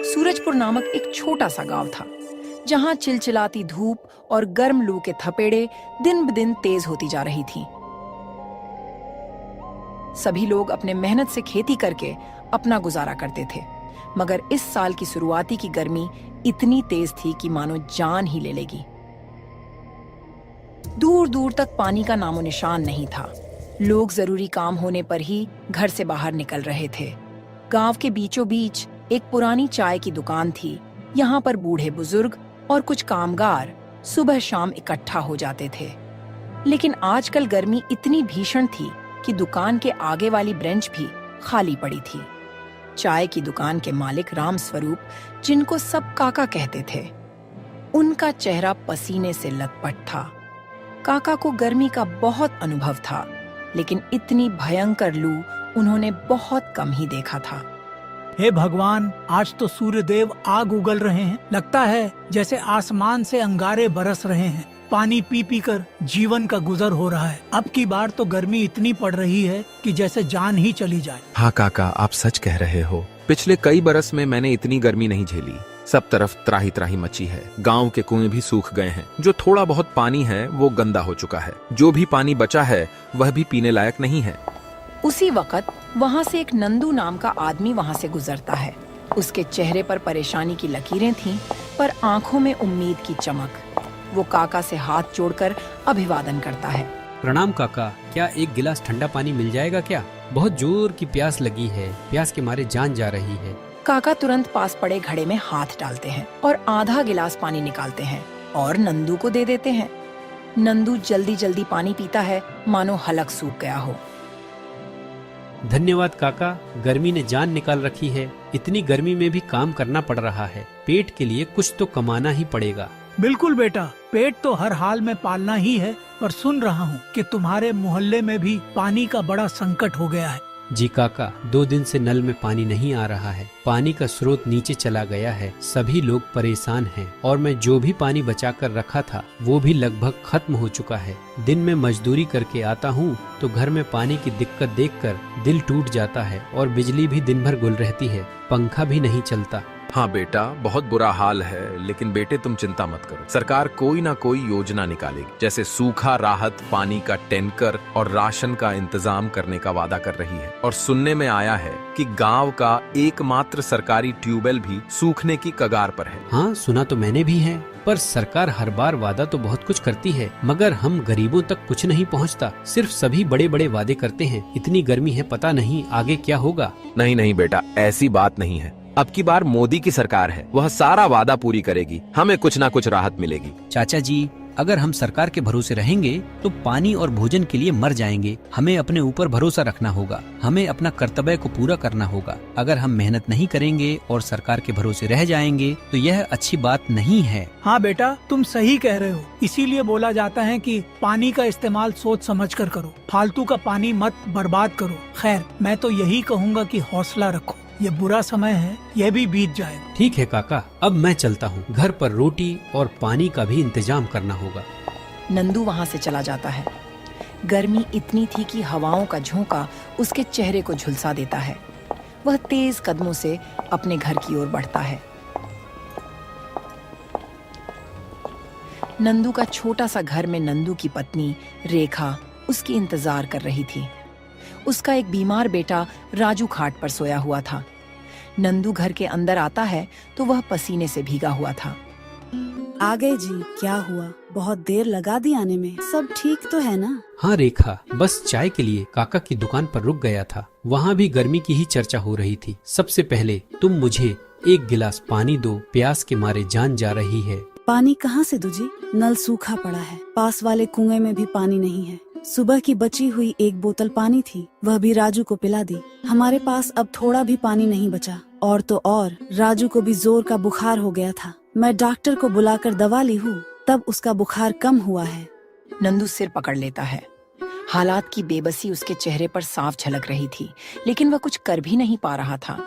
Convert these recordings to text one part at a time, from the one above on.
सूरजपुर नामक एक छोटा सा गांव था, जहां चिलचिलाती धूप और गर्म लू के थपेड़े दिन ब दिन तेज होती जा रही थीं। सभी लोग अपने मेहनत से खेती करके अपना गुजारा करते थे, मगर इस साल की शुरुआती की गर्मी इतनी तेज थी कि मानो जान ही ले लेगी। दूर दूर तक पानी का नामो निशान नहीं था। लोग जरूरी काम होने पर ही घर से बाहर निकल रहे थे। गांव के बीचों बीच एक पुरानी चाय की दुकान थी। यहाँ पर बूढ़े बुजुर्ग और कुछ कामगार सुबह शाम इकट्ठा हो जाते थे। लेकिन आजकल गर्मी इतनी भीषण थी कि दुकान के आगे वाली बेंच भी खाली पड़ी थी। चाय की दुकान के मालिक राम स्वरूप, जिनको सब काका कहते थे, उनका चेहरा पसीने से लथपथ था। काका को गर्मी का बहुत अनुभव था, लेकिन इतनी भयंकर लू उन्होंने बहुत कम ही देखा था। हे भगवान, आज तो सूर्यदेव आग उगल रहे हैं। लगता है जैसे आसमान से अंगारे बरस रहे हैं। पानी पी पी कर जीवन का गुजर हो रहा है। अब की बार तो गर्मी इतनी पड़ रही है कि जैसे जान ही चली जाए। हाँ काका, आप सच कह रहे हो। पिछले कई बरस में मैंने इतनी गर्मी नहीं झेली। सब तरफ त्राही त्राही मची है। गांव के कुएं भी सूख गए हैं। जो थोड़ा बहुत पानी है वो गंदा हो चुका है। जो भी पानी बचा है वह भी पीने लायक नहीं है। उसी वक्त वहाँ से एक नंदू नाम का आदमी वहाँ से गुजरता है। उसके चेहरे पर परेशानी की लकीरें थीं, पर आंखों में उम्मीद की चमक। वो काका से हाथ जोड़कर अभिवादन करता है। प्रणाम काका, क्या एक गिलास ठंडा पानी मिल जाएगा क्या? बहुत जोर की प्यास लगी है। प्यास के मारे जान जा रही है। काका तुरंत पास पड़े घड़े में हाथ डालते हैं और आधा गिलास पानी निकालते हैं और नंदू को दे देते हैं। नंदू जल्दी जल्दी पानी पीता है, मानो हलक सूख गया हो। धन्यवाद काका, गर्मी ने जान निकाल रखी है। इतनी गर्मी में भी काम करना पड़ रहा है। पेट के लिए कुछ तो कमाना ही पड़ेगा। बिल्कुल बेटा, पेट तो हर हाल में पालना ही है। पर सुन रहा हूँ कि तुम्हारे मोहल्ले में भी पानी का बड़ा संकट हो गया है। जी काका, 2 दिन से नल में पानी नहीं आ रहा है। पानी का स्रोत नीचे चला गया है। सभी लोग परेशान हैं और मैं जो भी पानी बचा कर रखा था वो भी लगभग खत्म हो चुका है। दिन में मजदूरी करके आता हूँ तो घर में पानी की दिक्कत देखकर दिल टूट जाता है और बिजली भी दिन भर गुल रहती है। पंखा भी नहीं चलता। हाँ बेटा, बहुत बुरा हाल है, लेकिन बेटे तुम चिंता मत करो। सरकार कोई ना कोई योजना निकालेगी, जैसे सूखा राहत, पानी का टैंकर और राशन का इंतजाम करने का वादा कर रही है। और सुनने में आया है कि गांव का एकमात्र सरकारी ट्यूबवेल भी सूखने की कगार पर है। हाँ, सुना तो मैंने भी है। पर सरकार हर बार वादा तो बहुत कुछ करती है, मगर हम गरीबों तक कुछ नहीं पहुंचता। सिर्फ सभी बड़े बड़े वादे करते हैं। इतनी गर्मी है, पता नहीं आगे क्या होगा। नहीं नहीं बेटा, ऐसी बात नहीं है। अब की बार मोदी की सरकार है, वह सारा वादा पूरी करेगी। हमें कुछ ना कुछ राहत मिलेगी। चाचा जी, अगर हम सरकार के भरोसे रहेंगे तो पानी और भोजन के लिए मर जाएंगे। हमें अपने ऊपर भरोसा रखना होगा। हमें अपना कर्तव्य को पूरा करना होगा। अगर हम मेहनत नहीं करेंगे और सरकार के भरोसे रह जाएंगे तो यह अच्छी बात नहीं है। हाँ बेटा, तुम सही कह रहे हो। इसीलिए बोला जाता है कि पानी का इस्तेमाल सोच समझ कर करो। फालतू का पानी मत बर्बाद करो। खैर, मैं तो यही कहूँगा कि हौसला रखो। ये बुरा समय है, यह भी बीत जाएगा। ठीक है काका, अब मैं चलता हूँ। घर पर रोटी और पानी का भी इंतजाम करना होगा। नंदू वहाँ से चला जाता है। गर्मी इतनी थी कि हवाओं का झोंका उसके चेहरे को झुलसा देता है। वह तेज कदमों से अपने घर की ओर बढ़ता है। नंदू का छोटा सा घर में नंदू की पत्नी रेखा उसकी इंतजार कर रही थी। उसका एक बीमार बेटा राजू खाट पर सोया हुआ था। नंदू घर के अंदर आता है तो वह पसीने से भीगा हुआ था। आ गए जी, क्या हुआ? बहुत देर लगा दी आने में। सब ठीक तो है ना? हाँ रेखा, बस चाय के लिए काका की दुकान पर रुक गया था। वहाँ भी गर्मी की ही चर्चा हो रही थी। सबसे पहले तुम मुझे एक गिलास पानी दो, प्यास के मारे जान जा रही है। पानी कहाँ से दूं जी? नल सूखा पड़ा है। पास वाले कुएं में भी पानी नहीं है। सुबह की बची हुई एक बोतल पानी थी, वह भी राजू को पिला दी। हमारे पास अब थोड़ा भी पानी नहीं बचा। और तो और राजू को भी जोर का बुखार हो गया था। मैं डॉक्टर को बुलाकर दवा ली हूँ, तब उसका बुखार कम हुआ है। नंदू सिर पकड़ लेता है। हालात की बेबसी उसके चेहरे पर साफ झलक रही थी, लेकिन वह कुछ कर भी नहीं पा रहा था।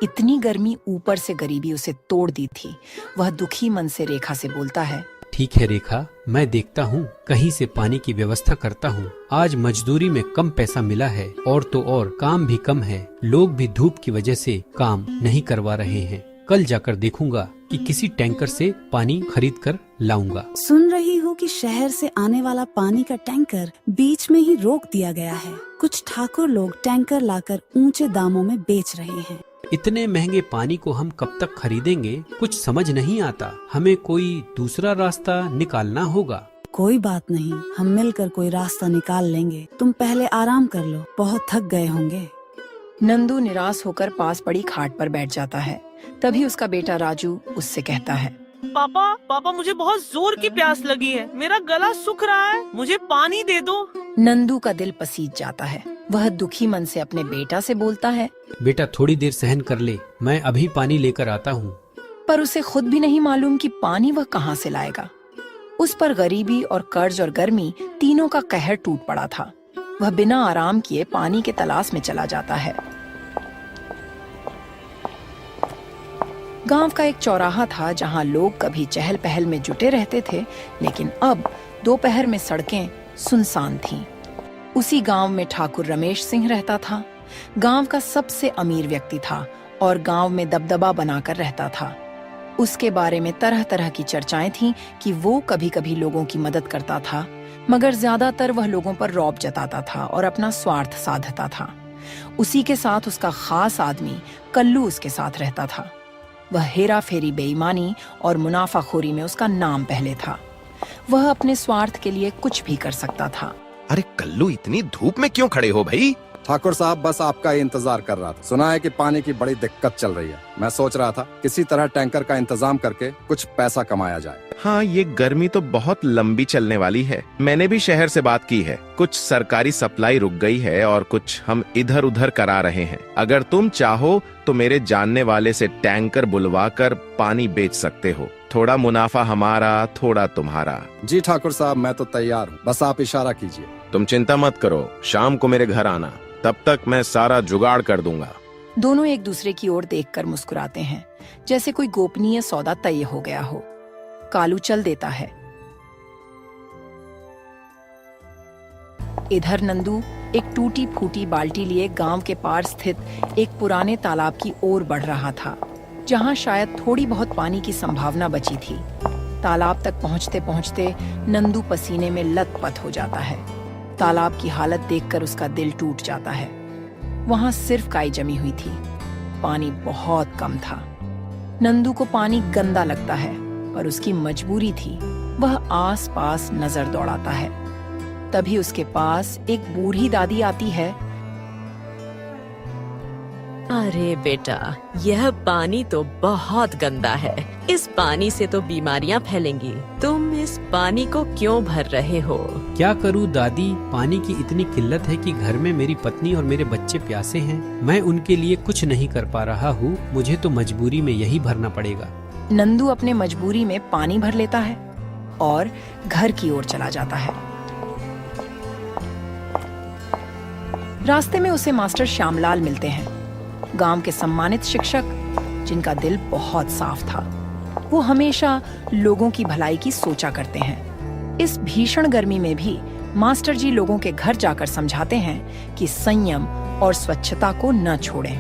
इतनी गर्मी, ऊपर से गरीबी उसे तोड़ दी थी। वह दुखी मन से रेखा से बोलता है, ठीक है रेखा, मैं देखता हूँ, कहीं से पानी की व्यवस्था करता हूँ। आज मजदूरी में कम पैसा मिला है और तो और काम भी कम है। लोग भी धूप की वजह से काम नहीं करवा रहे हैं। कल जाकर देखूंगा कि किसी टैंकर से पानी खरीद कर लाऊंगा। सुन रही हूँ कि शहर से आने वाला पानी का टैंकर बीच में ही रोक दिया गया है। कुछ ठाकुर लोग टैंकर लाकर ऊंचे दामों में बेच रहे हैं। इतने महंगे पानी को हम कब तक खरीदेंगे? कुछ समझ नहीं आता। हमें कोई दूसरा रास्ता निकालना होगा। कोई बात नहीं, हम मिलकर कोई रास्ता निकाल लेंगे। तुम पहले आराम कर लो, बहुत थक गए होंगे। नंदू निराश होकर पास पड़ी खाट पर बैठ जाता है। तभी उसका बेटा राजू उससे कहता है, पापा पापा मुझे बहुत जोर की प्यास लगी है, मेरा गला सूख रहा है, मुझे पानी दे दो। नंदू का दिल पसीज जाता है। वह दुखी मन से अपने बेटा से बोलता है, बेटा थोड़ी देर सहन कर ले, मैं अभी पानी लेकर आता हूँ। पर उसे खुद भी नहीं मालूम कि पानी वह कहाँ से लाएगा। उस पर गरीबी और कर्ज और गर्मी तीनों का कहर टूट पड़ा था। वह बिना आराम किए पानी के तलाश में चला जाता है। गांव का एक चौराहा था जहां लोग कभी चहल पहल में जुटे रहते थे, लेकिन अब दोपहर में सड़कें सुनसान थीं। उसी गांव में ठाकुर रमेश सिंह रहता था। गांव का सबसे अमीर व्यक्ति था और गांव में दबदबा बनाकर रहता था। उसके बारे में तरह तरह की चर्चाएं थीं कि वो कभी कभी लोगों की मदद करता था, मगर ज्यादातर वह लोगों पर रौब जताता था और अपना स्वार्थ साधता था। उसी के साथ उसका खास आदमी कल्लू उसके साथ रहता था। वह हेरा फेरी, बेईमानी और मुनाफाखोरी में उसका नाम पहले था। वह अपने स्वार्थ के लिए कुछ भी कर सकता था। अरे कल्लू, इतनी धूप में क्यों खड़े हो भाई? ठाकुर साहब, बस आपका ही इंतजार कर रहा था। सुना है कि पानी की बड़ी दिक्कत चल रही है। मैं सोच रहा था किसी तरह टैंकर का इंतजाम करके कुछ पैसा कमाया जाए। हाँ, ये गर्मी तो बहुत लंबी चलने वाली है। मैंने भी शहर से बात की है। कुछ सरकारी सप्लाई रुक गई है और कुछ हम इधर उधर करा रहे हैं। अगर तुम चाहो तो मेरे जानने वाले से टैंकर बुलवा कर पानी बेच सकते हो। थोड़ा मुनाफा हमारा, थोड़ा तुम्हारा। जी ठाकुर साहब, मैं तो तैयार हूँ, बस आप इशारा कीजिए। तुम चिंता मत करो, शाम को मेरे घर आना, तब तक मैं सारा जुगाड़ कर दूंगा। दोनों एक दूसरे की ओर देखकर मुस्कुराते हैं, जैसे कोई गोपनीय सौदा तय हो गया हो। कालू चल देता है। इधर नंदू एक टूटी फूटी बाल्टी लिए गांव के पार स्थित एक पुराने तालाब की ओर बढ़ रहा था, जहां शायद थोड़ी बहुत पानी की संभावना बची थी। तालाब तक पहुंचते पहुंचते नंदू पसीने में लथपथ हो जाता है। तालाब की हालत देखकर उसका दिल टूट जाता है। वहां सिर्फ काई जमी हुई थी, पानी बहुत कम था। नंदू को पानी गंदा लगता है, पर उसकी मजबूरी थी। वह आस पास नजर दौड़ाता है। तभी उसके पास एक बूढ़ी दादी आती है। अरे बेटा, यह पानी तो बहुत गंदा है। इस पानी से तो बीमारियां फैलेंगी। तुम इस पानी को क्यों भर रहे हो? क्या करूं दादी, पानी की इतनी किल्लत है कि घर में मेरी पत्नी और मेरे बच्चे प्यासे हैं। मैं उनके लिए कुछ नहीं कर पा रहा हूँ। मुझे तो मजबूरी में यही भरना पड़ेगा। नंदू अपने मजबूरी में पानी भर लेता है और घर की ओर चला जाता है। रास्ते में उसे मास्टर श्यामलाल मिलते हैं, गांव के सम्मानित शिक्षक, जिनका दिल बहुत साफ था। वो हमेशा लोगों की भलाई की सोचा करते हैं। इस भीषण गर्मी में भी मास्टर जी लोगों के घर जाकर समझाते हैं कि संयम और स्वच्छता को न छोड़ें।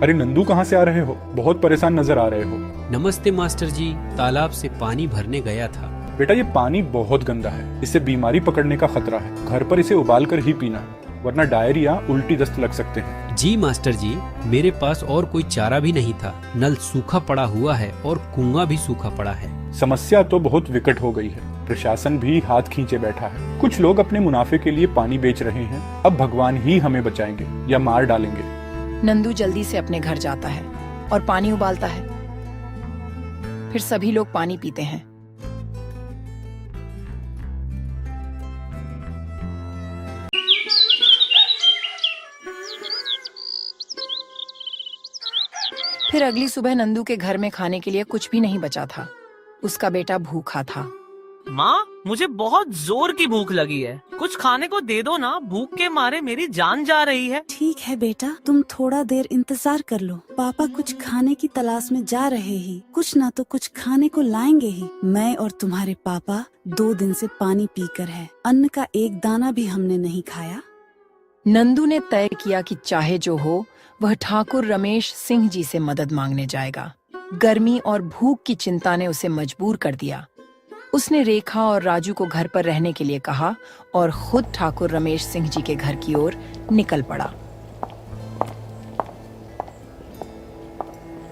अरे नंदू, कहाँ से आ रहे हो? बहुत परेशान नजर आ रहे हो। नमस्ते मास्टर जी, तालाब से पानी भरने गया था। बेटा, ये पानी बहुत गंदा है, इससे बीमारी पकड़ने का खतरा है। घर पर इसे उबाल कर ही पीना है, वरना डायरिया, उल्टी दस्त लग सकते हैं। जी मास्टर जी, मेरे पास और कोई चारा भी नहीं था। नल सूखा पड़ा हुआ है और कुआं भी सूखा पड़ा है। समस्या तो बहुत विकट हो गई है। प्रशासन भी हाथ खींचे बैठा है। कुछ लोग अपने मुनाफे के लिए पानी बेच रहे हैं। अब भगवान ही हमें बचाएंगे या मार डालेंगे। नंदू जल्दी से अपने घर जाता है और पानी उबालता है। फिर सभी लोग पानी पीते हैं। फिर अगली सुबह नंदू के घर में खाने के लिए कुछ भी नहीं बचा था। उसका बेटा भूखा था। माँ मुझे बहुत जोर की भूख लगी है, कुछ खाने को दे दो ना, भूख के मारे मेरी जान जा रही है। ठीक है बेटा, तुम थोड़ा देर इंतजार कर लो। पापा कुछ खाने की तलाश में जा रहे ही, कुछ ना तो कुछ खाने को लाएंगे ही। मैं और तुम्हारे पापा 2 दिन से पानी पीकर है, अन्न का एक दाना भी हमने नहीं खाया। नंदू ने तय किया कि चाहे जो हो वह ठाकुर रमेश सिंह जी से मदद मांगने जाएगा। गर्मी और भूख की चिंता ने उसे मजबूर कर दिया। उसने रेखा और राजू को घर पर रहने के लिए कहा और खुद ठाकुर रमेश सिंह जी के घर की ओर निकल पड़ा।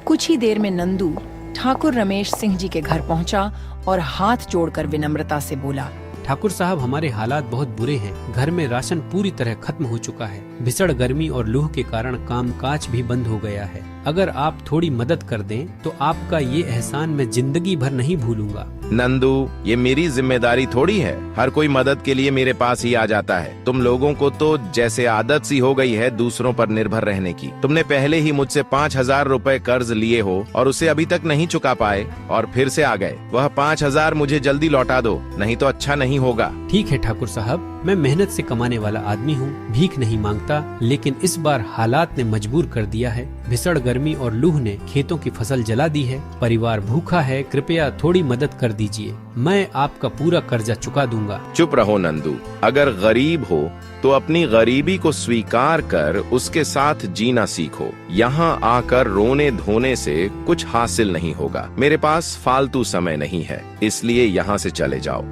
कुछ ही देर में नंदू ठाकुर रमेश सिंह जी के घर पहुंचा और हाथ जोड़कर विनम्रता से बोला, ठाकुर साहब, हमारे हालात बहुत बुरे हैं। घर में राशन पूरी तरह खत्म हो चुका है। भीषण गर्मी और लूह के कारण कामकाज भी बंद हो गया है। अगर आप थोड़ी मदद कर दें तो आपका ये एहसान मैं जिंदगी भर नहीं भूलूंगा। नंदू, ये मेरी जिम्मेदारी थोड़ी है। हर कोई मदद के लिए मेरे पास ही आ जाता है। तुम लोगों को तो जैसे आदत सी हो गई है दूसरों पर निर्भर रहने की। तुमने पहले ही मुझसे 5,000 रुपए कर्ज लिए हो और उसे अभी तक नहीं चुका पाए और फिर से आ गए। वह 5,000 मुझे जल्दी लौटा दो, नहीं तो अच्छा नहीं होगा। ठीक है ठाकुर साहब, मैं मेहनत से कमाने वाला आदमी हूँ, भीख नहीं मांगता, लेकिन इस बार हालात ने मजबूर कर दिया है। भीषण गर्मी और लूह ने खेतों की फसल जला दी है। परिवार भूखा है, कृपया थोड़ी मदद कर दीजिए। मैं आपका पूरा कर्जा चुका दूंगा। चुप रहो नंदू, अगर गरीब हो तो अपनी गरीबी को स्वीकार कर उसके साथ जीना सीखो। यहाँ आकर रोने धोने से कुछ हासिल नहीं होगा। मेरे पास फालतू समय नहीं है, इसलिए यहाँ से चले जाओ।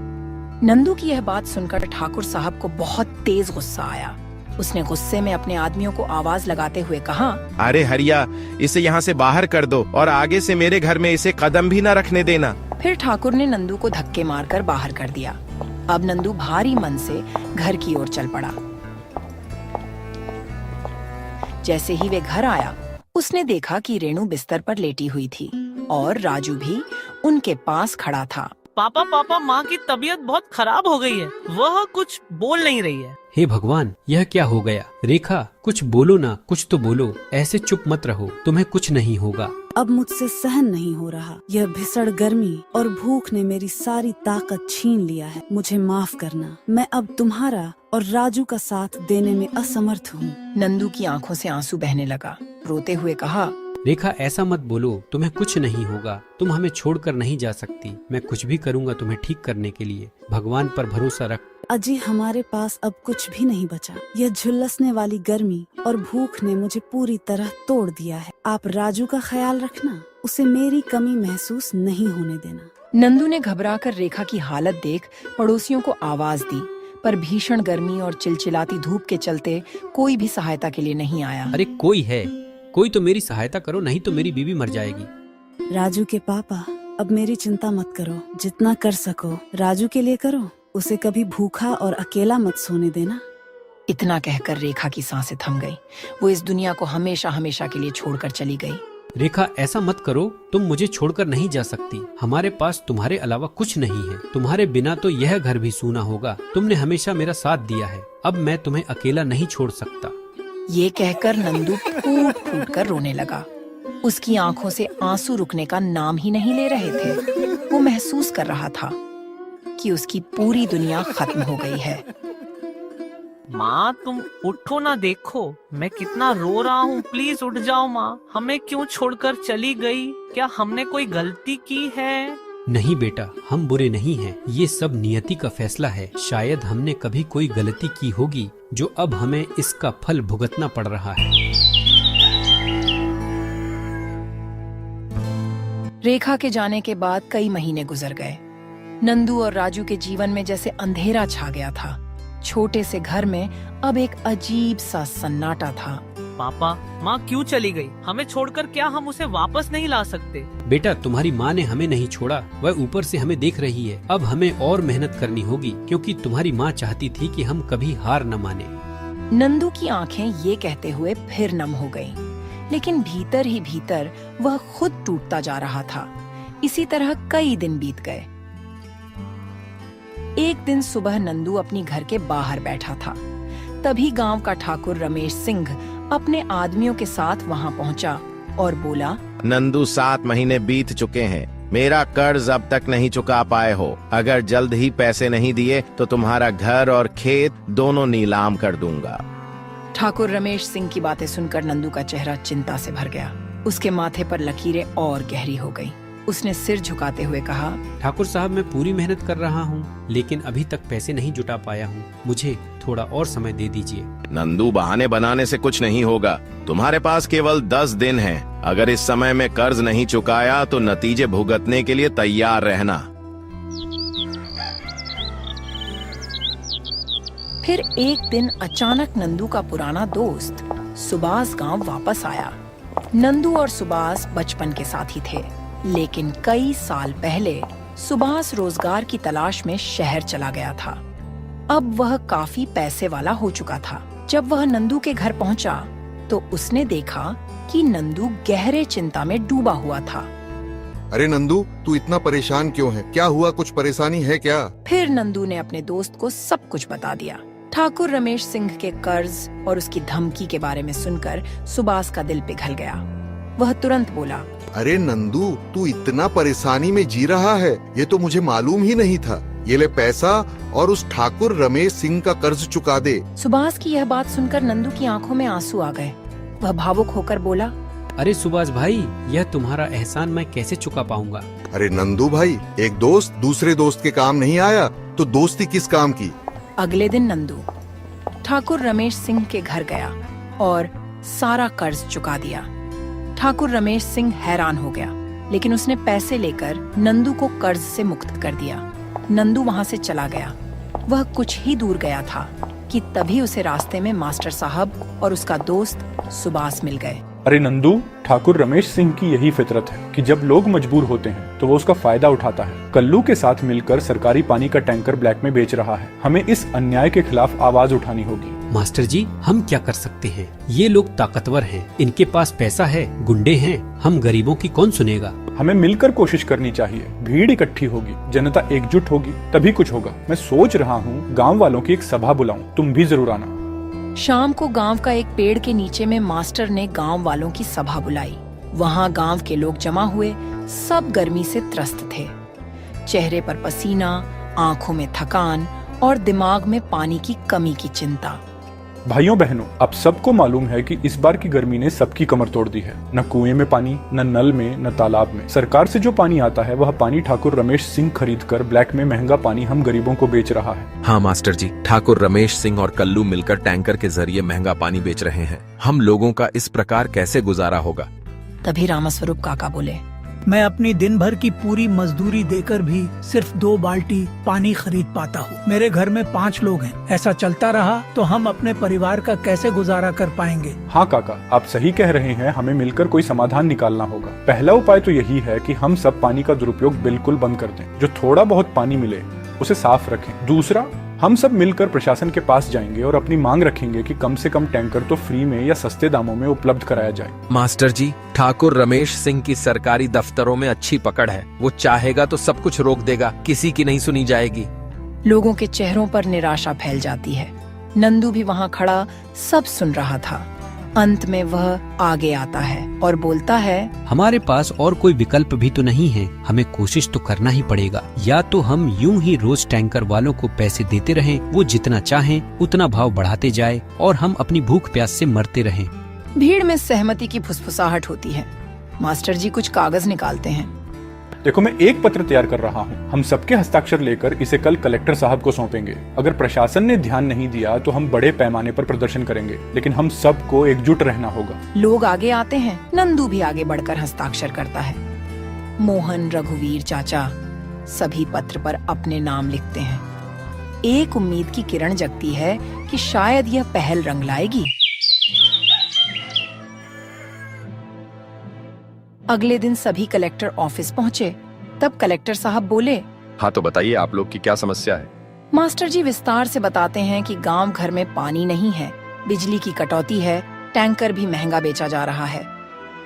नंदू की यह बात सुनकर ठाकुर साहब को बहुत तेज गुस्सा आया। उसने गुस्से में अपने आदमियों को आवाज लगाते हुए कहा, अरे हरिया, इसे यहाँ से बाहर कर दो और आगे से मेरे घर में इसे कदम भी न रखने देना। फिर ठाकुर ने नंदू को धक्के मारकर बाहर कर दिया। अब नंदू भारी मन से घर की ओर चल पड़ा। जैसे ही वे घर आया, उसने देखा कि रेणु बिस्तर पर लेटी हुई थी और राजू भी उनके पास खड़ा था। पापा, माँ की तबीयत बहुत खराब हो गई है, वह कुछ बोल नहीं रही है। हे भगवान, यह क्या हो गया? रेखा, कुछ बोलो ना, कुछ तो बोलो। ऐसे चुप मत रहो, तुम्हें कुछ नहीं होगा। अब मुझसे सहन नहीं हो रहा। यह भीषण गर्मी और भूख ने मेरी सारी ताकत छीन लिया है। मुझे माफ करना, मैं अब तुम्हारा और राजू का साथ देने में असमर्थ हूँ। नंदू की आंखों से आंसू बहने लगा। रोते हुए कहा, रेखा, ऐसा मत बोलो, तुम्हें कुछ नहीं होगा। तुम हमें छोड़कर नहीं जा सकती। मैं कुछ भी करूँगा तुम्हें ठीक करने के लिए। भगवान पर भरोसा रख। अजी, हमारे पास अब कुछ भी नहीं बचा। यह झुलसने वाली गर्मी और भूख ने मुझे पूरी तरह तोड़ दिया है। आप राजू का ख्याल रखना, उसे मेरी कमी महसूस नहीं होने देना। नंदू ने घबराकर रेखा की हालत देख पड़ोसियों को आवाज दी, पर भीषण गर्मी और चिलचिलाती धूप के चलते कोई भी सहायता के लिए नहीं आया। अरे कोई है, कोई तो मेरी सहायता करो, नहीं तो मेरी बीवी मर जाएगी। राजू के पापा, अब मेरी चिंता मत करो। जितना कर सको राजू के लिए करो। उसे कभी भूखा और अकेला मत सोने देना। इतना कहकर रेखा की सांसें थम गईं। वो इस दुनिया को हमेशा हमेशा के लिए छोड़कर चली गई। रेखा, ऐसा मत करो, तुम मुझे छोड़कर नहीं जा सकती। हमारे पास तुम्हारे अलावा कुछ नहीं है। तुम्हारे बिना तो यह घर भी सूना होगा। तुमने हमेशा मेरा साथ दिया है, अब मैं तुम्हें अकेला नहीं छोड़ सकता। ये कहकर नंदू फूट फूट कर रोने लगा। उसकी आंखों से आंसू रुकने का नाम ही नहीं ले रहे थे। वो महसूस कर रहा था कि उसकी पूरी दुनिया खत्म हो गई है। माँ, तुम उठो ना, देखो मैं कितना रो रहा हूँ। प्लीज उठ जाओ माँ, हमें क्यों छोड़कर चली गई? क्या हमने कोई गलती की है? नहीं बेटा, हम बुरे नहीं हैं। ये सब नियति का फैसला है। शायद हमने कभी कोई गलती की होगी जो अब हमें इसका फल भुगतना पड़ रहा है। रेखा के जाने के बाद कई महीने गुजर गए। नंदू और राजू के जीवन में जैसे अंधेरा छा गया था। छोटे से घर में अब एक अजीब सा सन्नाटा था। पापा, माँ क्यों चली गई? हमें छोड़कर क्या हम उसे वापस नहीं ला सकते? बेटा, तुम्हारी माँ ने हमें नहीं छोड़ा, वह ऊपर से हमें देख रही है। अब हमें और मेहनत करनी होगी, क्योंकि तुम्हारी माँ चाहती थी कि हम कभी हार न माने। नंदू की आंखें ये कहते हुए फिर नम हो गईं, लेकिन भीतर ही भीतर वह खुद टूटता जा रहा था। इसी तरह कई दिन बीत गए। एक दिन सुबह नंदू अपनी घर के बाहर बैठा था। तभी गांव का ठाकुर रमेश सिंह अपने आदमियों के साथ वहां पहुंचा और बोला, नंदू, 7 महीने बीत चुके हैं। मेरा कर्ज अब तक नहीं चुका पाए हो। अगर जल्द ही पैसे नहीं दिए तो तुम्हारा घर और खेत दोनों नीलाम कर दूंगा। ठाकुर रमेश सिंह की बातें सुनकर नंदू का चेहरा चिंता से भर गया। उसके माथे पर लकीरें और गहरी हो गईं। उसने सिर झुकाते हुए कहा, ठाकुर साहब, मैं पूरी मेहनत कर रहा हूँ, लेकिन अभी तक पैसे नहीं जुटा पाया हूँ। मुझे थोड़ा और समय दे दीजिए। नंदू, बहाने बनाने से कुछ नहीं होगा। तुम्हारे पास केवल 10 दिन हैं। अगर इस समय में कर्ज नहीं चुकाया तो नतीजे भुगतने के लिए तैयार रहना। फिर एक दिन अचानक नंदू का पुराना दोस्त सुभाष गांव वापस आया। नंदू और सुभाष बचपन के साथी थे, लेकिन कई साल पहले सुभाष रोजगार की तलाश में शहर चला गया था। अब वह काफी पैसे वाला हो चुका था। जब वह नंदू के घर पहुंचा तो उसने देखा कि नंदू गहरे चिंता में डूबा हुआ था। अरे नंदू, तू इतना परेशान क्यों है? क्या हुआ? कुछ परेशानी है क्या? फिर नंदू ने अपने दोस्त को सब कुछ बता दिया। ठाकुर रमेश सिंह के कर्ज और उसकी धमकी के बारे में सुनकर सुभाष का दिल पिघल गया। वह तुरंत बोला, अरे नंदू, तू इतना परेशानी में जी रहा है, ये तो मुझे मालूम ही नहीं था। ये ले पैसा और उस ठाकुर रमेश सिंह का कर्ज चुका दे। सुभाष की यह बात सुनकर नंदू की आंखों में आंसू आ गए। वह भावुक होकर बोला, अरे सुभाष भाई, यह तुम्हारा एहसान मैं कैसे चुका पाऊंगा? अरे नंदू भाई, एक दोस्त दूसरे दोस्त के काम नहीं आया तो दोस्ती किस काम की? अगले दिन नंदू ठाकुर रमेश सिंह के घर गया और सारा कर्ज चुका दिया। ठाकुर रमेश सिंह हैरान हो गया, लेकिन उसने पैसे लेकर नंदू को कर्ज से मुक्त कर दिया। नंदू वहां से चला गया। वह कुछ ही दूर गया था कि तभी उसे रास्ते में मास्टर साहब और उसका दोस्त सुभाष मिल गए। अरे नंदू, ठाकुर रमेश सिंह की यही फितरत है कि जब लोग मजबूर होते हैं तो वो उसका फायदा उठाता है। कल्लू के साथ मिलकर सरकारी पानी का टैंकर ब्लैक में बेच रहा है। हमें इस अन्याय के खिलाफ आवाज उठानी होगी। मास्टर जी, हम क्या कर सकते हैं? ये लोग ताकतवर हैं, इनके पास पैसा है, गुंडे हैं। हम गरीबों की कौन सुनेगा? हमें मिलकर कोशिश करनी चाहिए। भीड़ इकट्ठी होगी, जनता एकजुट होगी, तभी कुछ होगा। मैं सोच रहा हूँ गाँव वालों की एक सभा बुलाऊं, तुम भी जरूर आना। शाम को गांव का एक पेड़ के नीचे में मास्टर ने गांव वालों की सभा बुलाई। वहां गांव के लोग जमा हुए। सब गर्मी से त्रस्त थे। चेहरे पर पसीना, आंखों में थकान और दिमाग में पानी की कमी की चिंता। भाइयों बहनों, अब सबको मालूम है कि इस बार की गर्मी ने सबकी कमर तोड़ दी है। न कुएं में पानी, न नल में, न तालाब में। सरकार से जो पानी आता है वह पानी ठाकुर रमेश सिंह खरीदकर ब्लैक में महंगा पानी हम गरीबों को बेच रहा है। हाँ मास्टर जी, ठाकुर रमेश सिंह और कल्लू मिलकर टैंकर के जरिए महंगा पानी बेच रहे हैं। हम लोगों का इस प्रकार कैसे गुजारा होगा? तभी रामस्वरूप काका बोले, मैं अपनी दिन भर की पूरी मजदूरी देकर भी सिर्फ 2 बाल्टी पानी खरीद पाता हूँ। मेरे घर में 5 लोग हैं। ऐसा चलता रहा तो हम अपने परिवार का कैसे गुजारा कर पाएंगे? हाँ काका, आप सही कह रहे हैं। हमें मिलकर कोई समाधान निकालना होगा। पहला उपाय तो यही है कि हम सब पानी का दुरुपयोग बिल्कुल बंद कर दें। जो थोड़ा बहुत पानी मिले उसे साफ रखें। दूसरा, हम सब मिलकर प्रशासन के पास जाएंगे और अपनी मांग रखेंगे कि कम से कम टैंकर तो फ्री में या सस्ते दामों में उपलब्ध कराया जाए। मास्टर जी, ठाकुर रमेश सिंह की सरकारी दफ्तरों में अच्छी पकड़ है। वो चाहेगा तो सब कुछ रोक देगा, किसी की नहीं सुनी जाएगी। लोगों के चेहरों पर निराशा फैल जाती है। नंदू भी वहाँ खड़ा सब सुन रहा था। अंत में वह आगे आता है और बोलता है, हमारे पास और कोई विकल्प भी तो नहीं है। हमें कोशिश तो करना ही पड़ेगा। या तो हम यूं ही रोज टैंकर वालों को पैसे देते रहें, वो जितना चाहें उतना भाव बढ़ाते जाए और हम अपनी भूख प्यास से मरते रहें। भीड़ में सहमति की फुसफुसाहट होती है। मास्टर जी कुछ कागज निकालते हैं। देखो, मैं एक पत्र तैयार कर रहा हूँ। हम सबके हस्ताक्षर लेकर इसे कल कलेक्टर साहब को सौंपेंगे। अगर प्रशासन ने ध्यान नहीं दिया तो हम बड़े पैमाने पर प्रदर्शन करेंगे, लेकिन हम सबको एकजुट रहना होगा। लोग आगे आते हैं। नंदू भी आगे बढ़कर हस्ताक्षर करता है। मोहन, रघुवीर चाचा सभी पत्र पर अपने नाम लिखते हैं। एक उम्मीद की किरण जगती है कि शायद यह पहल रंग लाएगी। अगले दिन सभी कलेक्टर ऑफिस पहुंचे। तब कलेक्टर साहब बोले, हाँ तो बताइए आप लोग की क्या समस्या है? मास्टर जी विस्तार से बताते हैं कि गांव घर में पानी नहीं है, बिजली की कटौती है, टैंकर भी महंगा बेचा जा रहा है।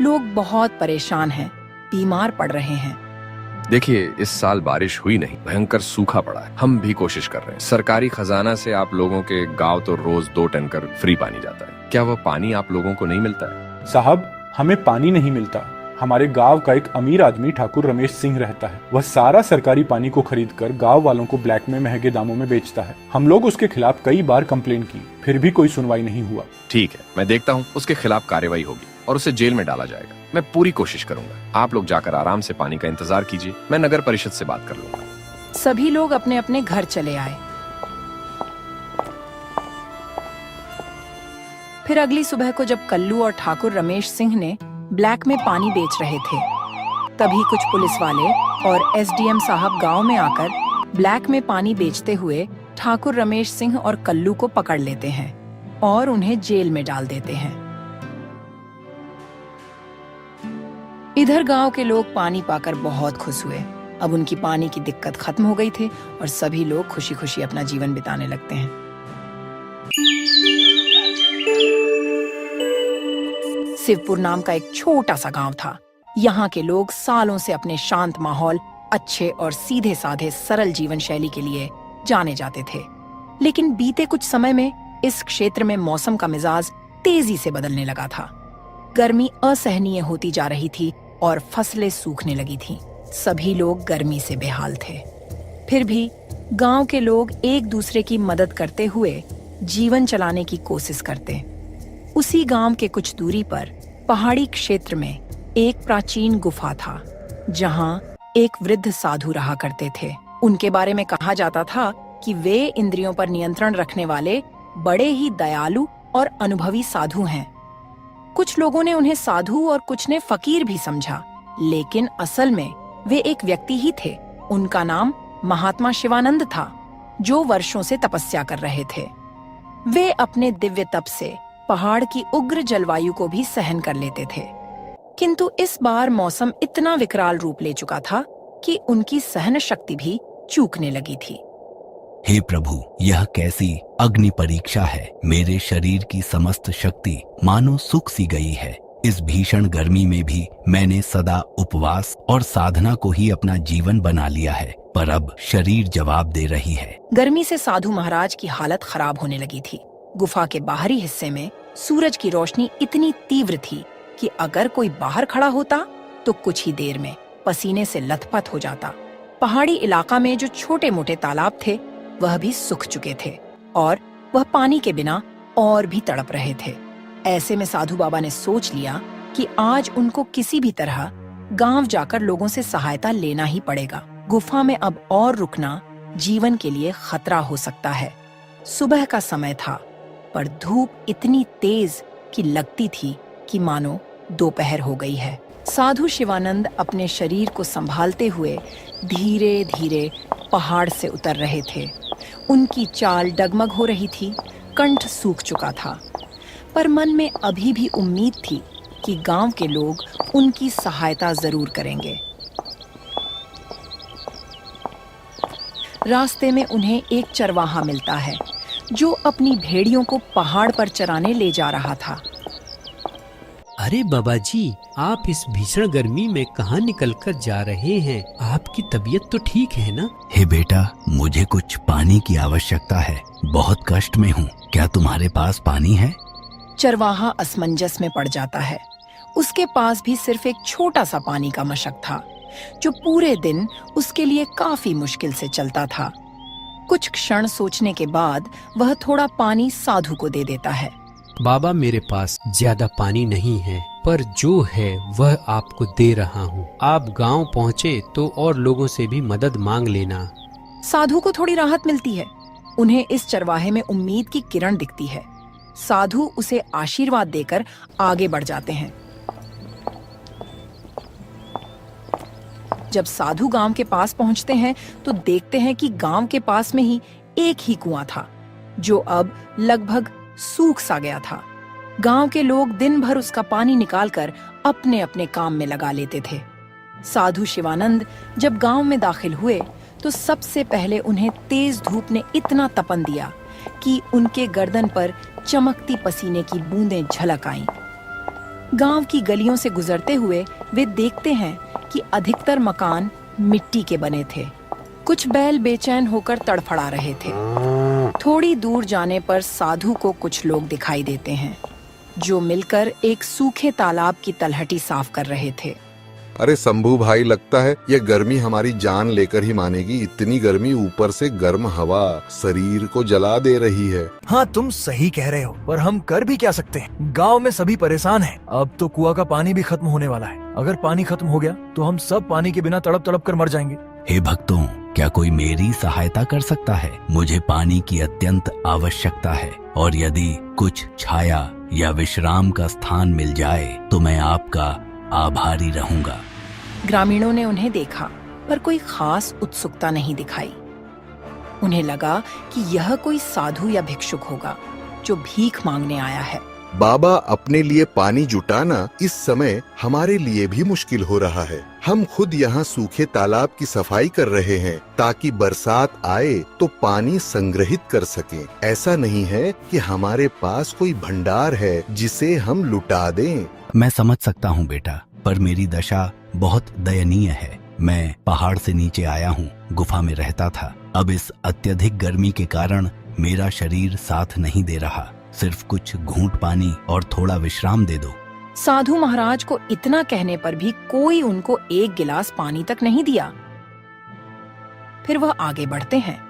लोग बहुत परेशान हैं, बीमार पड़ रहे हैं। देखिए, इस साल बारिश हुई नहीं, भयंकर सूखा पड़ा है। हम भी कोशिश कर रहे हैं। सरकारी खजाना से आप लोगों के गांव तो रोज 2 टैंकर फ्री पानी जाता है। क्या वह पानी आप लोगों को नहीं मिलता है? साहब, हमें पानी नहीं मिलता, हमारे गांव का एक अमीर आदमी ठाकुर रमेश सिंह रहता है। वह सारा सरकारी पानी को खरीदकर गांव वालों को ब्लैक में महंगे दामों में बेचता है। हम लोग उसके खिलाफ कई बार कंप्लेन की, फिर भी कोई सुनवाई नहीं हुआ। ठीक है, मैं देखता हूँ, उसके खिलाफ कार्रवाई होगी और उसे जेल में डाला जाएगा। मैं पूरी कोशिश करूंगा। आप लोग जाकर आराम से पानी का इंतजार कीजिए, मैं नगर परिषद से बात कर लूंगा। सभी लोग अपने अपने घर चले आए। फिर अगली सुबह को जब कल्लू और ठाकुर रमेश सिंह ने ब्लैक में पानी बेच रहे थे, तभी कुछ पुलिस वाले और एसडीएम साहब गांव में आकर ब्लैक में पानी बेचते हुए ठाकुर रमेश सिंह और कल्लू को पकड़ लेते हैं और उन्हें जेल में डाल देते हैं। इधर गांव के लोग पानी पाकर बहुत खुश हुए। अब उनकी पानी की दिक्कत खत्म हो गई थी और सभी लोग खुशी खुशी अपना जीवन बिताने लगते हैं। शिवपुर नाम का एक छोटा सा गांव था। यहाँ के लोग सालों से अपने शांत माहौल, अच्छे और सीधे साधे सरल जीवन शैली के लिए जाने जाते थे। लेकिन बीते कुछ समय में इस क्षेत्र में मौसम का मिजाज तेजी से बदलने लगा था। गर्मी असहनीय होती जा रही थी और फसलें सूखने लगी थीं। सभी लोग गर्मी से बेहाल थे। फिर भी गांव के लोग एक दूसरे की मदद करते हुए जीवन चलाने की कोशिश करते। उसी गांव के कुछ दूरी पर पहाड़ी क्षेत्र में एक प्राचीन गुफा था, जहां एक वृद्ध साधु रहा करते थे। उनके बारे में कहा जाता था कि वे इंद्रियों पर नियंत्रण रखने वाले बड़े ही दयालु और अनुभवी साधु हैं। कुछ लोगों ने उन्हें साधु और कुछ ने फकीर भी समझा, लेकिन असल में वे एक व्यक्ति ही थे। उनका नाम महात्मा शिवानंद था, जो वर्षों से तपस्या कर रहे थे। वे अपने दिव्य तप से पहाड़ की उग्र जलवायु को भी सहन कर लेते थे। किंतु इस बार मौसम इतना विकराल रूप ले चुका था कि उनकी सहन शक्ति भी चूकने लगी थी। हे प्रभु, यह कैसी अग्नि परीक्षा है। मेरे शरीर की समस्त शक्ति मानो सूख सी गई है। इस भीषण गर्मी में भी मैंने सदा उपवास और साधना को ही अपना जीवन बना लिया है, पर अब शरीर जवाब दे रही है। गर्मी से साधु महाराज की हालत खराब होने लगी थी। गुफा के बाहरी हिस्से में सूरज की रोशनी इतनी तीव्र थी कि अगर कोई बाहर खड़ा होता तो कुछ ही देर में पसीने से लथपथ हो जाता। पहाड़ी इलाका में जो छोटे मोटे तालाब थे वह भी सूख चुके थे और वह पानी के बिना और भी तड़प रहे थे। ऐसे में साधु बाबा ने सोच लिया कि आज उनको किसी भी तरह गांव जाकर लोगों से सहायता लेना ही पड़ेगा। गुफा में अब और रुकना जीवन के लिए खतरा हो सकता है। सुबह का समय था, पर धूप इतनी तेज कि लगती थी कि मानो दोपहर हो गई है। साधु शिवानंद अपने शरीर को संभालते हुए धीरे धीरे पहाड़ से उतर रहे थे। उनकी चाल डगमग हो रही थी, कंठ सूख चुका था, पर मन में अभी भी उम्मीद थी कि गांव के लोग उनकी सहायता जरूर करेंगे। रास्ते में उन्हें एक चरवाहा मिलता है, जो अपनी भेड़ियों को पहाड़ पर चराने ले जा रहा था। अरे बाबा जी, आप इस भीषण गर्मी में कहाँ निकल कर जा रहे हैं? आपकी तबीयत तो ठीक है ना? हे बेटा, मुझे कुछ पानी की आवश्यकता है। बहुत कष्ट में हूँ। क्या तुम्हारे पास पानी है? चरवाहा असमंजस में पड़ जाता है। उसके पास भी सिर्फ एक छोटा सा पानी का मशक था, जो पूरे दिन उसके लिए काफी मुश्किल से चलता था। कुछ क्षण सोचने के बाद वह थोड़ा पानी साधु को दे देता है। बाबा, मेरे पास ज्यादा पानी नहीं है, पर जो है वह आपको दे रहा हूँ। आप गांव पहुँचे तो और लोगों से भी मदद मांग लेना। साधु को थोड़ी राहत मिलती है। उन्हें इस चरवाहे में उम्मीद की किरण दिखती है। साधु उसे आशीर्वाद देकर आगे बढ़ जाते हैं। जब साधु गांव के पास पहुंचते हैं तो देखते हैं कि गांव के पास में ही एक ही कुआं था, जो अब लगभग सूख सा गया था। गांव के लोग दिन भर उसका पानी निकालकर अपने अपने काम में लगा लेते थे। साधु शिवानंद जब गांव में दाखिल हुए तो सबसे पहले उन्हें तेज धूप ने इतना तपन दिया कि उनके गर्दन पर चमकती पसीने की बूंदें झलक आईं। गांव की गलियों से गुजरते हुए वे देखते हैं कि अधिकतर मकान मिट्टी के बने थे। कुछ बैल बेचैन होकर तड़फड़ा रहे थे। थोड़ी दूर जाने पर साधु को कुछ लोग दिखाई देते हैं, जो मिलकर एक सूखे तालाब की तलहटी साफ कर रहे थे। अरे शंभू भाई, लगता है ये गर्मी हमारी जान लेकर ही मानेगी। इतनी गर्मी, ऊपर से गर्म हवा शरीर को जला दे रही है। हाँ, तुम सही कह रहे हो, पर हम कर भी क्या सकते हैं? गांव में सभी परेशान हैं। अब तो कुआं का पानी भी खत्म होने वाला है। अगर पानी खत्म हो गया तो हम सब पानी के बिना तड़प तड़प कर मर जाएंगे। हे भक्तों, क्या कोई मेरी सहायता कर सकता है? मुझे पानी की अत्यंत आवश्यकता है, और यदि कुछ छाया या विश्राम का स्थान मिल जाए तो मैं आपका आभारी रहूंगा। ग्रामीणों ने उन्हें देखा, पर कोई खास उत्सुकता नहीं दिखाई। उन्हें लगा कि यह कोई साधु या भिक्षुक होगा जो भीख मांगने आया है। बाबा, अपने लिए पानी जुटाना इस समय हमारे लिए भी मुश्किल हो रहा है। हम खुद यहाँ सूखे तालाब की सफाई कर रहे हैं ताकि बरसात आए तो पानी संग्रहित कर सकें। ऐसा नहीं है कि हमारे पास कोई भंडार है जिसे हम लुटा दें। मैं समझ सकता हूँ बेटा, पर मेरी दशा बहुत दयनीय है। मैं पहाड़ से नीचे आया हूँ, गुफा में रहता था। अब इस अत्यधिक गर्मी के कारण मेरा शरीर साथ नहीं दे रहा। सिर्फ कुछ घूंट पानी और थोड़ा विश्राम दे दो। साधु महाराज को इतना कहने पर भी कोई उनको एक गिलास पानी तक नहीं दिया। फिर वह आगे बढ़ते हैं।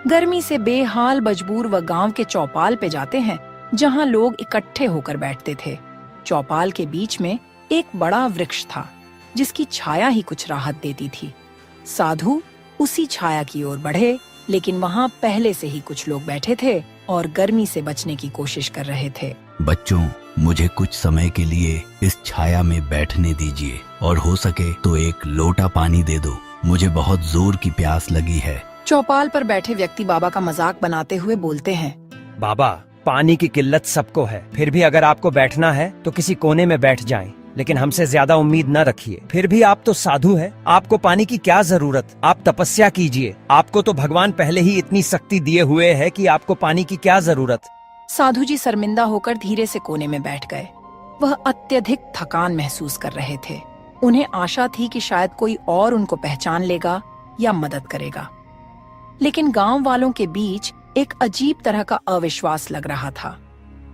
गर्मी से बेहाल मजबूर वह गांव के चौपाल पे जाते हैं, जहां लोग इकट्ठे होकर बैठते थे। चौपाल के बीच में एक बड़ा वृक्ष था जिसकी छाया ही कुछ राहत देती थी। साधु उसी छाया की ओर बढ़े, लेकिन वहाँ पहले से ही कुछ लोग बैठे थे और गर्मी से बचने की कोशिश कर रहे थे। बच्चों, मुझे कुछ समय के लिए इस छाया में बैठने दीजिए, और हो सके तो एक लोटा पानी दे दो। मुझे बहुत जोर की प्यास लगी है। चौपाल पर बैठे व्यक्ति बाबा का मजाक बनाते हुए बोलते हैं, बाबा, पानी की किल्लत सबको है, फिर भी अगर आपको बैठना है तो किसी कोने में बैठ जाएं। लेकिन हमसे ज्यादा उम्मीद न रखिए। फिर भी आप तो साधु हैं, आपको पानी की क्या जरूरत? आप तपस्या कीजिए। आपको तो भगवान पहले ही इतनी शक्ति दिए हुए है कि आपको पानी की क्या जरूरत? साधु जी शर्मिंदा होकर धीरे से कोने में बैठ गए। वह अत्यधिक थकान महसूस कर रहे थे। उन्हें आशा थी कि शायद कोई और उनको पहचान लेगा या मदद करेगा, लेकिन गांव वालों के बीच एक अजीब तरह का अविश्वास लग रहा था।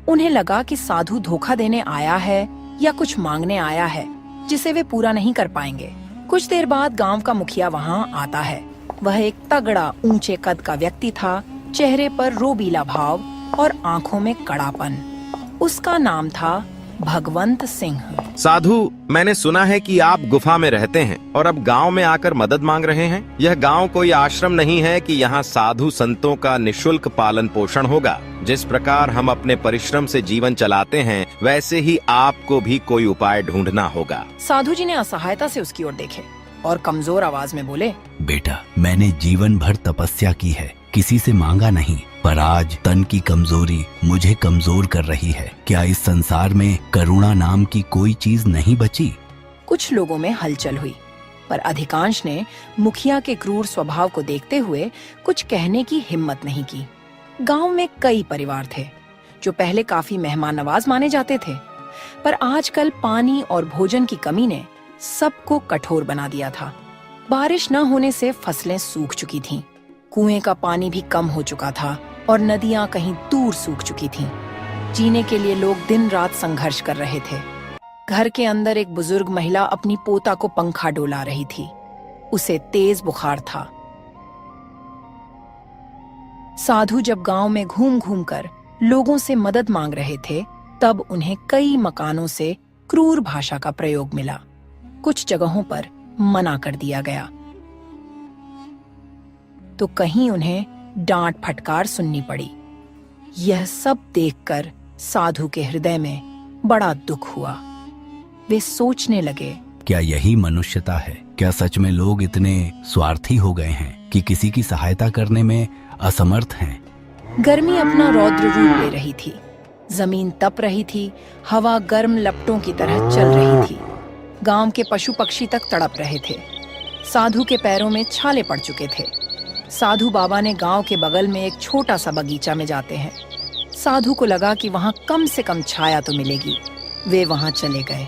उन्हें लगा कि साधु धोखा देने आया है या कुछ मांगने आया है जिसे वे पूरा नहीं कर पाएंगे। कुछ देर बाद गांव का मुखिया वहां आता है। वह एक तगड़ा ऊंचे कद का व्यक्ति था, चेहरे पर रोबीला भाव और आंखों में कड़ापन। उसका नाम था भगवंत सिंह। साधु, मैंने सुना है कि आप गुफा में रहते हैं और अब गांव में आकर मदद मांग रहे हैं। यह गांव कोई आश्रम नहीं है कि यहाँ साधु संतों का निशुल्क पालन पोषण होगा। जिस प्रकार हम अपने परिश्रम से जीवन चलाते हैं, वैसे ही आपको भी कोई उपाय ढूंढना होगा। साधु जी ने असहायता से उसकी ओर देखे और कमजोर आवाज में बोले, बेटा, मैंने जीवन भर तपस्या की है, किसी से मांगा नहीं, पर आज तन की कमजोरी मुझे कमजोर कर रही है। क्या इस संसार में करुणा नाम की कोई चीज नहीं बची? कुछ लोगों में हलचल हुई, पर अधिकांश ने मुखिया के क्रूर स्वभाव को देखते हुए कुछ कहने की हिम्मत नहीं की। गांव में कई परिवार थे जो पहले काफी मेहमान नवाज माने जाते थे, पर आजकल पानी और भोजन की कमी ने सबको कठोर बना दिया था। बारिश न होने से फसलें सूख चुकी थीं, कुएं का पानी भी कम हो चुका था और नदियां कहीं दूर सूख चुकी थीं। जीने के लिए लोग दिन रात संघर्ष कर रहे थे। घर के अंदर एक बुजुर्ग महिला अपनी पोता को पंखा डोला रही थी। उसे तेज बुखार था। साधु जब गांव में घूम घूम कर लोगों से मदद मांग रहे थे, तब उन्हें कई मकानों से क्रूर भाषा का प्रयोग मिला। कुछ जगहों पर मना कर दिया गया, तो कहीं उन्हें डांट फटकार सुननी पड़ी। यह सब देखकर साधु के हृदय में बड़ा दुख हुआ। वे सोचने लगे, क्या यही मनुष्यता है? क्या सच में लोग इतने स्वार्थी हो गए हैं कि किसी की सहायता करने में असमर्थ हैं? गर्मी अपना रौद्र रूप ले रही थी। जमीन तप रही थी, हवा गर्म लपटों की तरह चल रही थी। गांव के पशु पक्षी तक तड़प रहे थे। साधु के पैरों में छाले पड़ चुके थे। साधु बाबा ने गांव के बगल में एक छोटा सा बगीचा में जाते हैं। साधु को लगा कि वहां कम से कम छाया तो मिलेगी। वे वहां चले गए।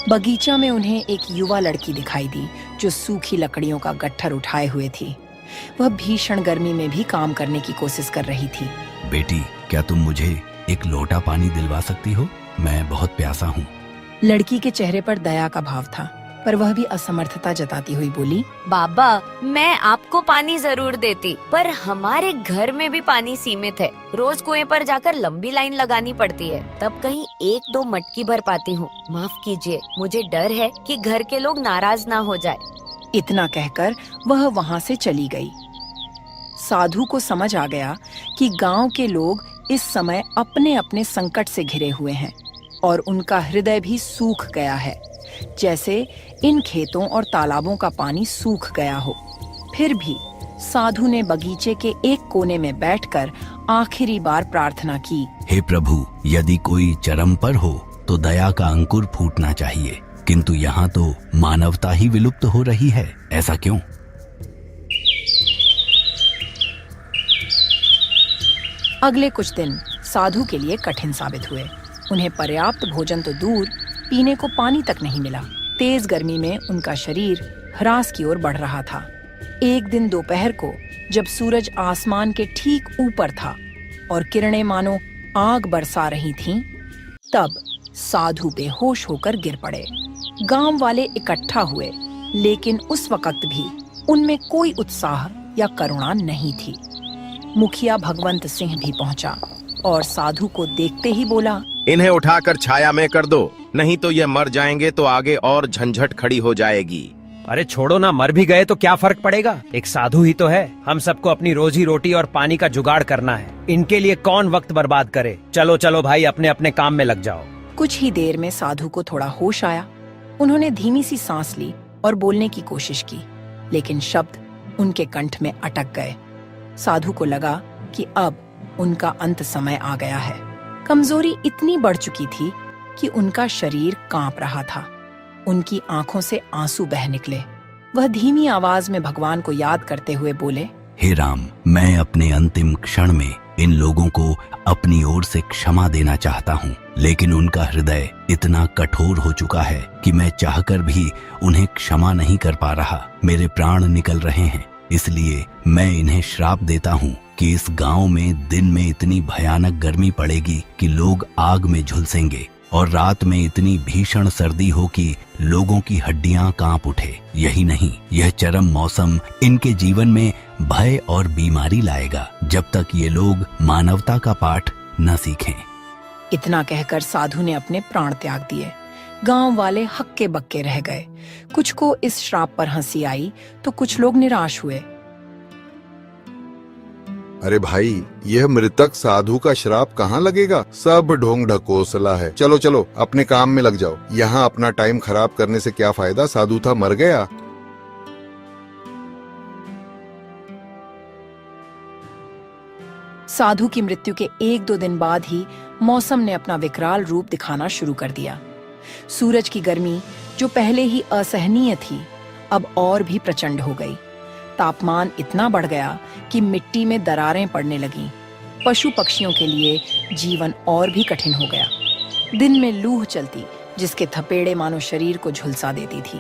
बगीचा में उन्हें एक युवा लड़की दिखाई दी जो सूखी लकड़ियों का गट्ठर उठाए हुए थी। वह भीषण गर्मी में भी काम करने की कोशिश कर रही थी। बेटी, क्या तुम मुझे एक लोटा पानी दिलवा सकती हो? मैं बहुत प्यासा हूँ। लड़की के चेहरे पर दया का भाव था, पर वह भी असमर्थता जताती हुई बोली, बाबा, मैं आपको पानी जरूर देती, पर हमारे घर में भी पानी सीमित है। रोज कुएं पर जाकर लंबी लाइन लगानी पड़ती है, तब कहीं 1-2 मटकी भर पाती हूँ। माफ कीजिए, मुझे डर है कि घर के लोग नाराज ना हो जाए। इतना कहकर वह वहाँ से चली गई। साधु को समझ आ गया कि गांव के लोग इस समय अपने अपने संकट से घिरे हुए हैं और उनका हृदय भी सूख गया है, जैसे इन खेतों और तालाबों का पानी सूख गया हो। फिर भी साधु ने बगीचे के एक कोने में बैठकर आखिरी बार प्रार्थना की, हे प्रभु, यदि कोई चरम पर हो तो दया का अंकुर फूटना चाहिए, किंतु यहाँ तो मानवता ही विलुप्त हो रही है। ऐसा क्यों? अगले कुछ दिन साधु के लिए कठिन साबित हुए। उन्हें पर्याप्त भोजन तो दूर, पीने को पानी तक नहीं मिला। तेज गर्मी में उनका शरीर ह्रास की ओर बढ़ रहा था। एक दिन दोपहर को जब सूरज आसमान के ठीक ऊपर था और किरणें मानो आग बरसा रही थीं, तब साधु बेहोश होकर गिर पड़े। गांव वाले इकट्ठा हुए, लेकिन उस वक्त भी उनमें कोई उत्साह या करुणा नहीं थी। मुखिया भगवंत सिंह भी पहुंचा और साधु को देखते ही बोला, इन्हें उठाकर छाया में कर दो, नहीं तो ये मर जाएंगे तो आगे और झंझट खड़ी हो जाएगी। अरे छोड़ो ना, मर भी गए तो क्या फर्क पड़ेगा? एक साधु ही तो है। हम सबको अपनी रोजी रोटी और पानी का जुगाड़ करना है। इनके लिए कौन वक्त बर्बाद करे? चलो चलो भाई, अपने अपने काम में लग जाओ। कुछ ही देर में साधु को थोड़ा होश आया। उन्होंने धीमी सी सांस ली और बोलने की कोशिश की, लेकिन शब्द उनके कंठ में अटक गए। साधु को लगा कि अब उनका अंत समय आ गया है। कमजोरी इतनी बढ़ चुकी थी कि उनका शरीर कांप रहा था। उनकी आंखों से आंसू बह निकले। वह धीमी आवाज में भगवान को याद करते हुए बोले, हे राम, मैं अपने अंतिम क्षण में इन लोगों को अपनी ओर से क्षमा देना चाहता हूँ, लेकिन उनका हृदय इतना कठोर हो चुका है कि मैं चाहकर भी उन्हें क्षमा नहीं कर पा रहा। मेरे प्राण निकल रहे हैं, इसलिए मैं इन्हें श्राप देता हूँ कि इस गांव में दिन में इतनी भयानक गर्मी पड़ेगी कि लोग आग में झुलसेंगे और रात में इतनी भीषण सर्दी हो कि लोगों की हड्डियां कांप उठे। यही नहीं, यह चरम मौसम इनके जीवन में भय और बीमारी लाएगा, जब तक ये लोग मानवता का पाठ न सीखें। इतना कहकर साधु ने अपने प्राण त्याग दिए। गांव वाले हक्के बक्के रह गए। कुछ को इस श्राप पर हंसी आई तो कुछ लोग निराश हुए। अरे भाई, यह मृतक साधु का श्राप कहाँ लगेगा? सब ढोंग ढकोसला है। चलो चलो, अपने काम में लग जाओ। यहाँ अपना टाइम खराब करने से क्या फायदा? साधु था, मर गया। साधु की मृत्यु के 1-2 दिन बाद ही मौसम ने अपना विकराल रूप दिखाना शुरू कर दिया। सूरज की गर्मी, जो पहले ही असहनीय थी, अब और भी प्रचंड हो गई। तापमान इतना बढ़ गया कि मिट्टी में दरारें पड़ने लगीं। पशु पक्षियों के लिए जीवन और भी कठिन हो गया। दिन में लूह चलती, जिसके थपेड़े मानो शरीर को झुलसा देती थी।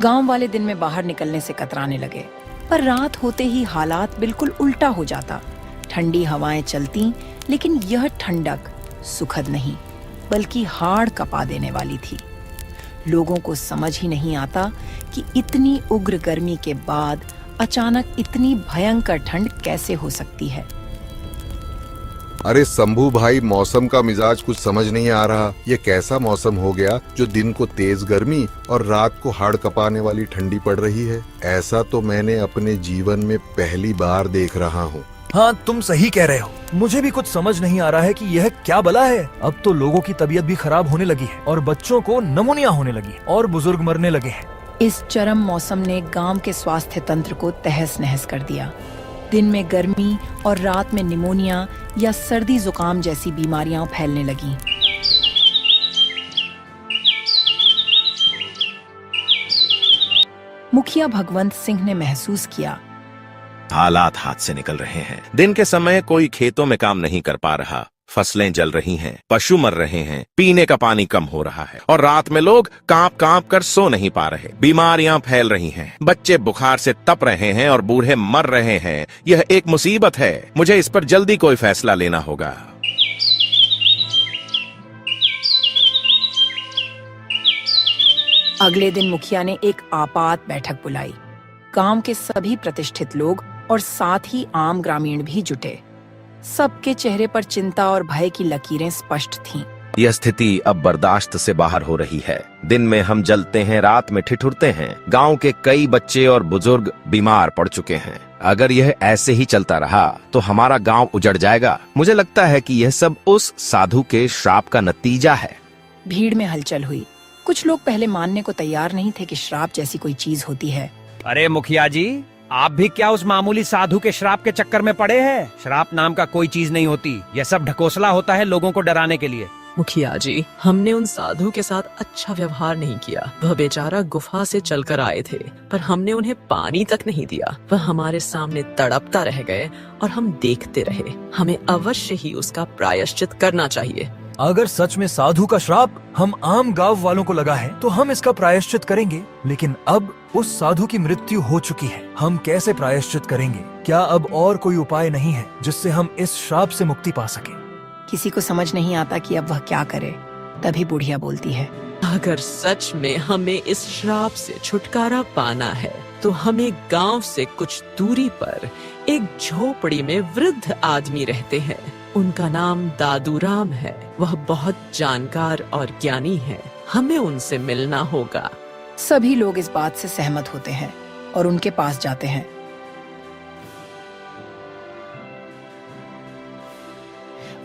गांव वाले दिन में बाहर निकलने से कतराने लगे, पर रात होते ही हालात बिल्कुल उल्टा हो जाता। ठंडी हवाएं चलती, लेकिन यह ठंडक सुखद नहीं, बल्कि हाड़ कपा देने वाली थी। लोगों को समझ ही नहीं आता कि इतनी उग्र गर्मी के बाद अचानक इतनी भयंकर ठंड कैसे हो सकती है। अरे शंभू भाई, मौसम का मिजाज कुछ समझ नहीं आ रहा। ये कैसा मौसम हो गया जो दिन को तेज गर्मी और रात को हाड़ कपाने वाली ठंडी पड़ रही है? ऐसा तो मैंने अपने जीवन में पहली बार देख रहा हूँ। हाँ, तुम सही कह रहे हो। मुझे भी कुछ समझ नहीं आ रहा है कि यह क्या बला है। अब तो लोगों की तबीयत भी खराब होने लगी है और बच्चों को निमोनिया होने लगी और बुजुर्ग मरने लगे हैं। इस चरम मौसम ने गांव के स्वास्थ्य तंत्र को तहस नहस कर दिया। दिन में गर्मी और रात में निमोनिया या सर्दी जुकाम जैसी बीमारियां फैलने लगीं। मुखिया भगवंत सिंह ने महसूस किया, हालात हाथ से निकल रहे हैं। दिन के समय कोई खेतों में काम नहीं कर पा रहा, फसलें जल रही हैं, पशु मर रहे हैं, पीने का पानी कम हो रहा है और रात में लोग कांप कांप कर सो नहीं पा रहे। बीमारियां फैल रही हैं, बच्चे बुखार से तप रहे हैं और बूढ़े मर रहे हैं। यह एक मुसीबत है। मुझे इस पर जल्दी कोई फैसला लेना होगा। अगले दिन मुखिया ने एक आपात बैठक बुलाई। गांव के सभी प्रतिष्ठित लोग और साथ ही आम ग्रामीण भी जुटे। सबके चेहरे पर चिंता और भय की लकीरें स्पष्ट थीं। यह स्थिति अब बर्दाश्त से बाहर हो रही है। दिन में हम जलते हैं, रात में ठिठुरते हैं। गांव के कई बच्चे और बुजुर्ग बीमार पड़ चुके हैं। अगर यह ऐसे ही चलता रहा तो हमारा गांव उजड़ जाएगा। मुझे लगता है कि यह सब उस साधु के श्राप का नतीजा है। भीड़ में हलचल हुई। कुछ लोग पहले मानने को तैयार नहीं थे कि श्राप जैसी कोई चीज होती है। अरे मुखिया जी, आप भी क्या उस मामूली साधु के श्राप के चक्कर में पड़े हैं? श्राप नाम का कोई चीज नहीं होती। यह सब ढकोसला होता है लोगों को डराने के लिए। मुखिया जी, हमने उन साधु के साथ अच्छा व्यवहार नहीं किया। वह बेचारा गुफा से चलकर आए थे, पर हमने उन्हें पानी तक नहीं दिया। वह हमारे सामने तड़पता रह गए और हम देखते रहे। हमें अवश्य ही उसका प्रायश्चित करना चाहिए। अगर सच में साधु का श्राप हम आम गांव वालों को लगा है तो हम इसका प्रायश्चित करेंगे, लेकिन अब उस साधु की मृत्यु हो चुकी है। हम कैसे प्रायश्चित करेंगे? क्या अब और कोई उपाय नहीं है जिससे हम इस श्राप से मुक्ति पा सके? किसी को समझ नहीं आता कि अब वह क्या करे। तभी बुढ़िया बोलती है, अगर सच में हमें इस श्राप से छुटकारा पाना है तो हमें गांव से कुछ दूरी पर एक झोपड़ी में वृद्ध आदमी रहते हैं। उनका नाम दादूराम है। वह बहुत जानकार और ज्ञानी है। हमें उनसे मिलना होगा। सभी लोग इस बात से सहमत होते हैं और उनके पास जाते हैं।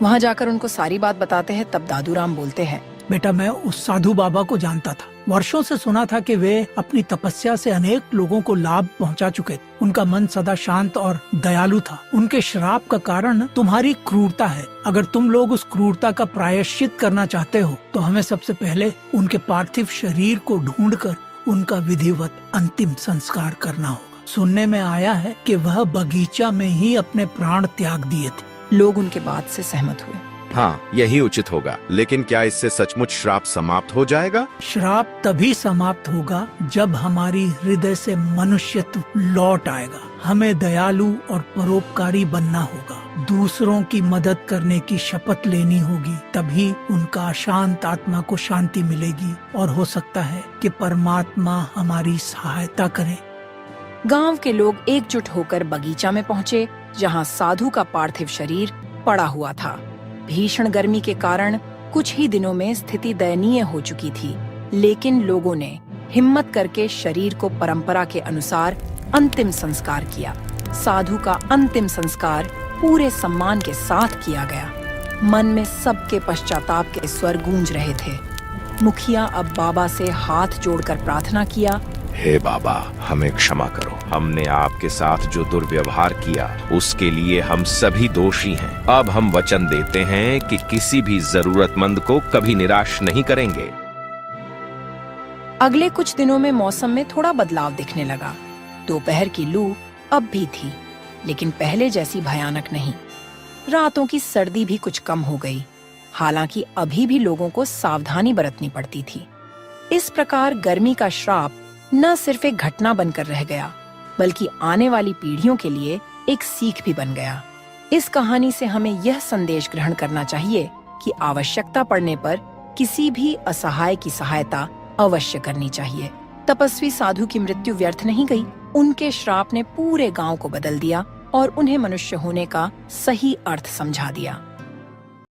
वहां जाकर उनको सारी बात बताते हैं। तब दादूराम बोलते हैं, बेटा, मैं उस साधु बाबा को जानता था। वर्षों से सुना था कि वे अपनी तपस्या से अनेक लोगों को लाभ पहुंचा चुके थे। उनका मन सदा शांत और दयालु था। उनके श्राप का कारण तुम्हारी क्रूरता है। अगर तुम लोग उस क्रूरता का प्रायश्चित करना चाहते हो तो हमें सबसे पहले उनके पार्थिव शरीर को ढूंढकर उनका विधिवत अंतिम संस्कार करना होगा। सुनने में आया है कि वह बगीचा में ही अपने प्राण त्याग दिए थे। लोग उनके बात से सहमत हुए। हाँ, यही उचित होगा। लेकिन क्या इससे सचमुच श्राप समाप्त हो जाएगा? श्राप तभी समाप्त होगा जब हमारी हृदय से मनुष्यत्व लौट आएगा। हमें दयालु और परोपकारी बनना होगा। दूसरों की मदद करने की शपथ लेनी होगी। तभी उनका अशांत आत्मा को शांति मिलेगी और हो सकता है कि परमात्मा हमारी सहायता करे। गांव के लोग एकजुट होकर बगीचा में पहुँचे, जहाँ साधु का पार्थिव शरीर पड़ा हुआ था। भीषण गर्मी के कारण कुछ ही दिनों में स्थिति दयनीय हो चुकी थी, लेकिन लोगों ने हिम्मत करके शरीर को परंपरा के अनुसार अंतिम संस्कार किया। साधु का अंतिम संस्कार पूरे सम्मान के साथ किया गया। मन में सबके पश्चाताप के स्वर गूंज रहे थे। मुखिया अब बाबा से हाथ जोड़कर प्रार्थना किया, हे बाबा, हमें क्षमा करो। हमने आपके साथ जो दुर्व्यवहार किया उसके लिए हम सभी दोषी हैं। अब हम वचन देते हैं कि किसी भी जरूरतमंद को कभी निराश नहीं करेंगे। अगले कुछ दिनों में मौसम में थोड़ा बदलाव दिखने लगा। दोपहर की लू अब भी थी, लेकिन पहले जैसी भयानक नहीं। रातों की सर्दी भी कुछ कम हो गई। हालांकि अभी भी लोगों को सावधानी बरतनी पड़ती थी। इस प्रकार गर्मी का श्राप न सिर्फ एक घटना बनकर रह गया, बल्कि आने वाली पीढ़ियों के लिए एक सीख भी बन गया। इस कहानी से हमें यह संदेश ग्रहण करना चाहिए कि आवश्यकता पड़ने पर किसी भी असहाय की सहायता अवश्य करनी चाहिए। तपस्वी साधु की मृत्यु व्यर्थ नहीं गई। उनके श्राप ने पूरे गांव को बदल दिया और उन्हें मनुष्य होने का सही अर्थ समझा दिया।